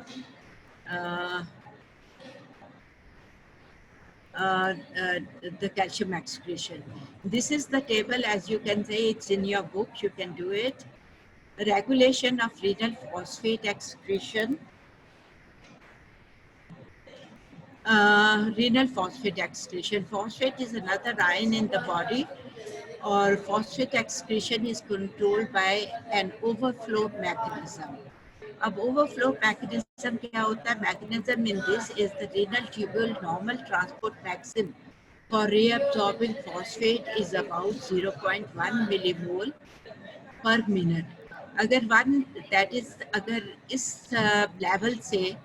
A: the calcium excretion. This is the table, as you can say, it's in your book, you can do it. Regulation of renal phosphate excretion. Renal phosphate excretion. Phosphate is another ion in the body, or phosphate excretion is controlled by an overflow mechanism. अब overflow mechanism क्या होता है? Mechanism in this is the renal tubule normal transport maximum for reabsorbing phosphate is about 0.1 millimole per minute. अगर that is अगर इस level से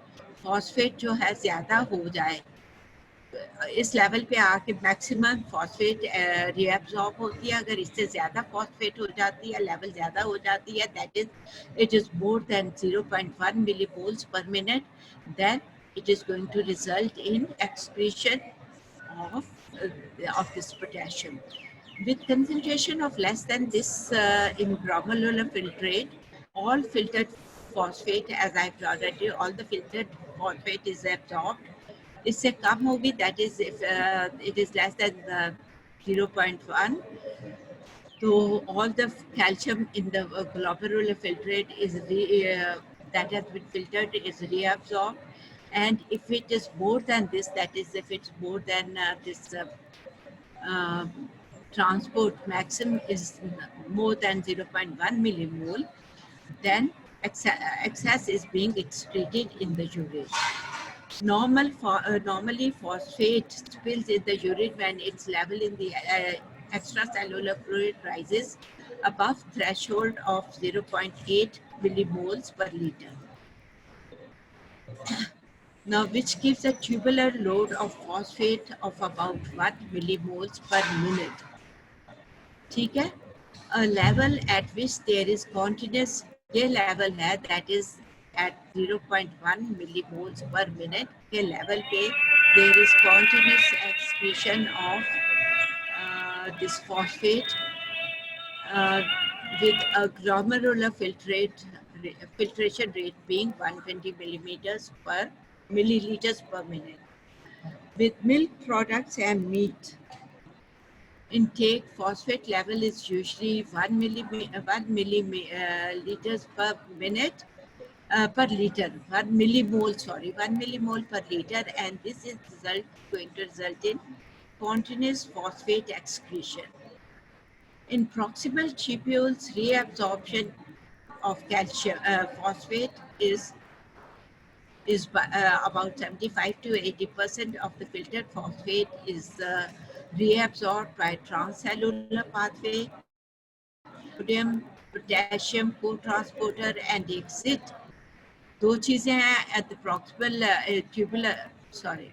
A: phosphate जो है ज़्यादा हो जाए, इस लेवल पे आके मैक्सिमम फॉस्फेट रिएब्सॉर्ब होती है. अगर इससे ज़्यादा फॉस्फेट हो जाती है, लेवल ज़्यादा हो जाती है, that is it is more than 0.1 millimoles per minute, then it is going to result in excretion of this potassium. With concentration of less than this in glomerular filtrate, all filtered phosphate, as I've already, all the filtered phosphate is absorbed इससे कम होगी, that is if it is less than 0.1. So all the calcium in the glomerular filtrate is that has been filtered is reabsorbed, and if it is more than this, that is if it's more than this uh, transport maximum is more than 0.1 millimole, then excess is being excreted in the urine. Normally, phosphate spills in the urine when its level in the extracellular fluid rises above threshold of 0.8 millimoles per liter. Now, which gives a tubular load of phosphate of about 1 millimoles per minute. ठीक है? A level at which there is continuous, ये level है that is at 0.1 millimoles per minute के level पे there is continuous excretion of this phosphate uh, with a glomerular filtration rate being 120 milliliters per minute. With milk products and meat intake, phosphate level is usually 1 milliliters per minute per liter, 1 millimole, sorry, 1 millimole per liter, and this is going to result in continuous phosphate excretion. In proximal tubules, reabsorption of calcium phosphate is about 75 to 80% of the filtered phosphate is reabsorbed by transcellular pathway, sodium, potassium co-transporter and exit. दो चीजें हैं at the proximal tubular, sorry,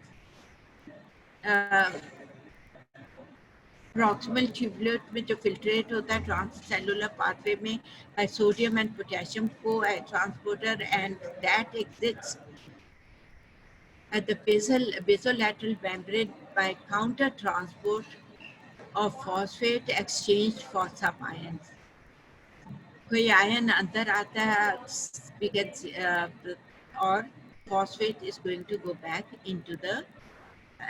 A: proximal tubulate में जो filtrate होता है transcellular pathway में by sodium and potassium co-transporter, and that exits at the basolateral membrane by counter transport of phosphate exchanged for some ions. कोई ion अंदर आता है, we can see, or phosphate is going to go back into the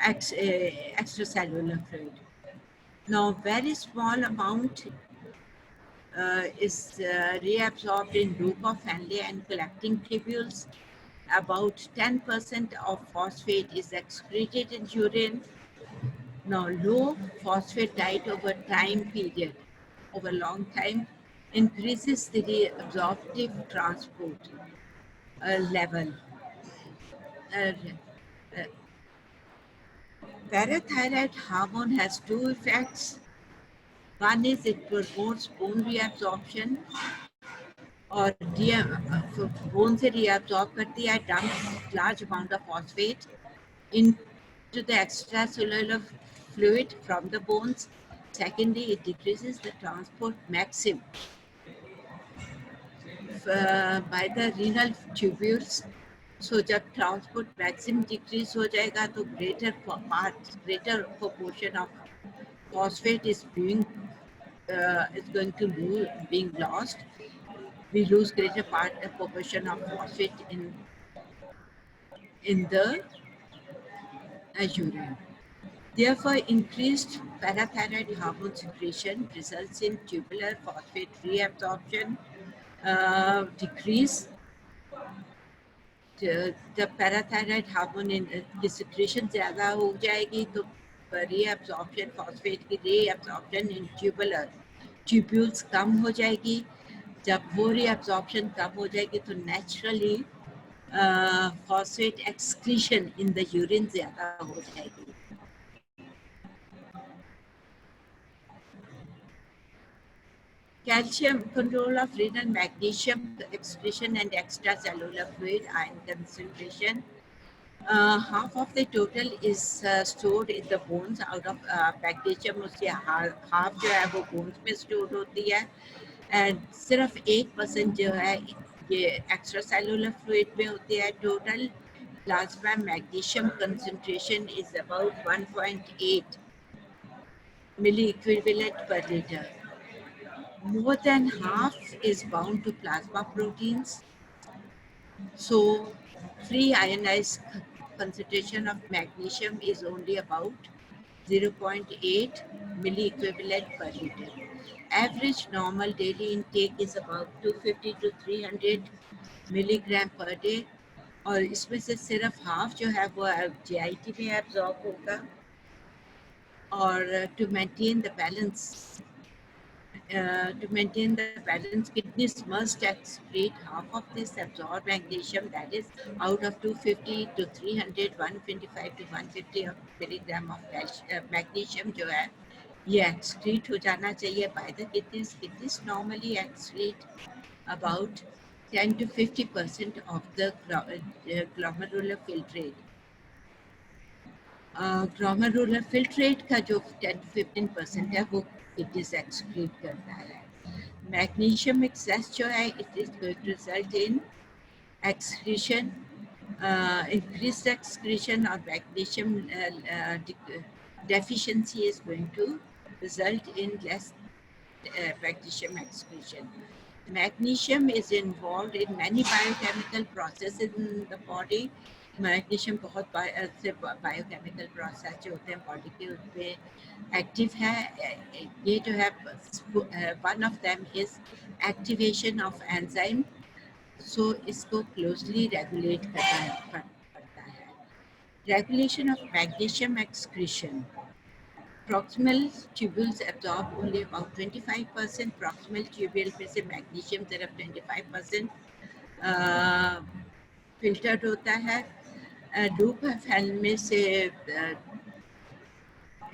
A: extracellular fluid. Now, very small amount is reabsorbed in loop of Henle and collecting tubules. About 10% of phosphate is excreted in urine. Now, low phosphate diet over time period, over long time, increases the reabsorptive transport level. Uh, uh, Parathyroid hormone has two effects. One is it promotes bone reabsorption, और bone से reabsorb करती है, dumps large amount of phosphate into the extracellular fluid from the bones. Secondly, it decreases the transport maximum by the renal tubules. So जब transport maximum decrease हो जाएगा तो greater proportion of phosphate is going to being lost. We lose greater proportion of phosphate in the urine. Therefore, increased parathyroid hormone secretion results in tubular phosphate reabsorption decrease. जब parathyroid hormone की secretion ज़्यादा हो जाएगी तो reabsorption, phosphate की reabsorption इन tubules कम हो जाएगी. जब वो रीअब्जॉर्प्शन कम हो जाएगी तो naturally phosphate excretion in the urine ज़्यादा हो जाएगी. Calcium, control of renal, magnesium excretion and extracellular fluid ion concentration. Half of the total is stored in the bones. Out of magnesium उससे half जो है वो bones में stored होती है, and सिर्फ 8% जो है ये extracellular fluid में होती है. Total plasma magnesium concentration is about 1.8 milliequivalent per liter. More than half is bound to plasma proteins. So free ionized concentration of magnesium is only about 0.8 milliequivalent per liter. Average normal daily intake is about 250 to 300 milligram per day, और इसमें से सिर्फ half जो है वो GIT में absorb होगा. और to maintain the balance, kidneys must excrete half of this absorbed magnesium, that is out of 250 to 300, 125 to 150 milligram of magnesium जो है ये excrete हो जाना चाहिए by the kidneys. Kidneys normally excrete about 10 to 50% of the glomerular filtrate. Glomerular filtrate का जो 10-15% है वो किडनीज एक्सक्रीट करता है. मैग्नीशियम एक्सेस जो है it is going to result in excretion, increased excretion, or magnesium deficiency is going to result in less magnesium excretion. Magnesium is involved in many biochemical processes in the body. Magnesium बहुत से biochemical process जो होते हैं body के उसमें active है. ये जो है one of them is activation of enzyme, so इसको क्लोजली रेगुलेट करना पड़ता है. Regulation of magnesium excretion. Proximal tubules absorb only about 25%. Proximal tubule में से मैग्नीशियम सिर्फ 25% फिल्टर्ड होता है. डूप फैलने से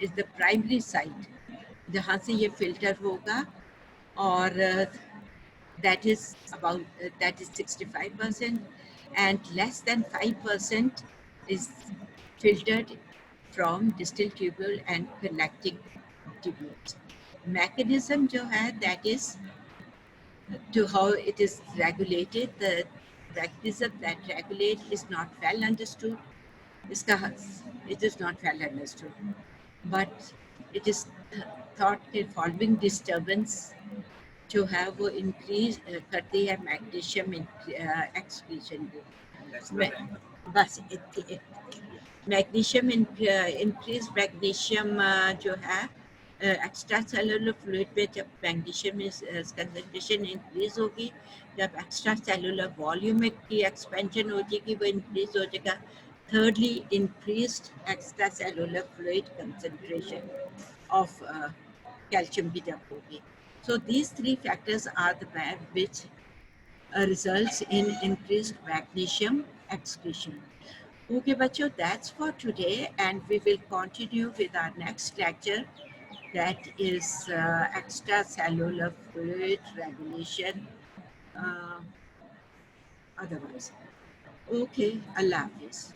A: इज द प्राइमरी साइट जहाँ से ये फिल्टर होगा, और that is 65%, and less than 5% is filtered from distal tubule and collecting tubules. Mechanism जो है that is to how it is regulated. The mechanism that regulate is not well understood. It is not well understood, but it is thought कि following disturbance जो है वो increase करती है magnesium excretion को. बस मैग्नीशियम इंक्रीज मैग्नीशियम जो है एक्स्ट्रा सेलुलर फ्लूइड पे जब मैग्नीशियम कंसंट्रेशन इंक्रीज होगी, जब एक्स्ट्रा सेलुलर वॉल्यूम की एक्सपेंशन हो जाएगी वो इंक्रीज हो जाएगा. Thirdly, increased extracellular fluid concentration of calcium की जब होगी. So these three factors are the which results in increased magnesium excretion. Okay, bachcho, that's for today, and we will continue with our next lecture, that is extracellular fluid regulation. Otherwise, okay, Allah Hafiz.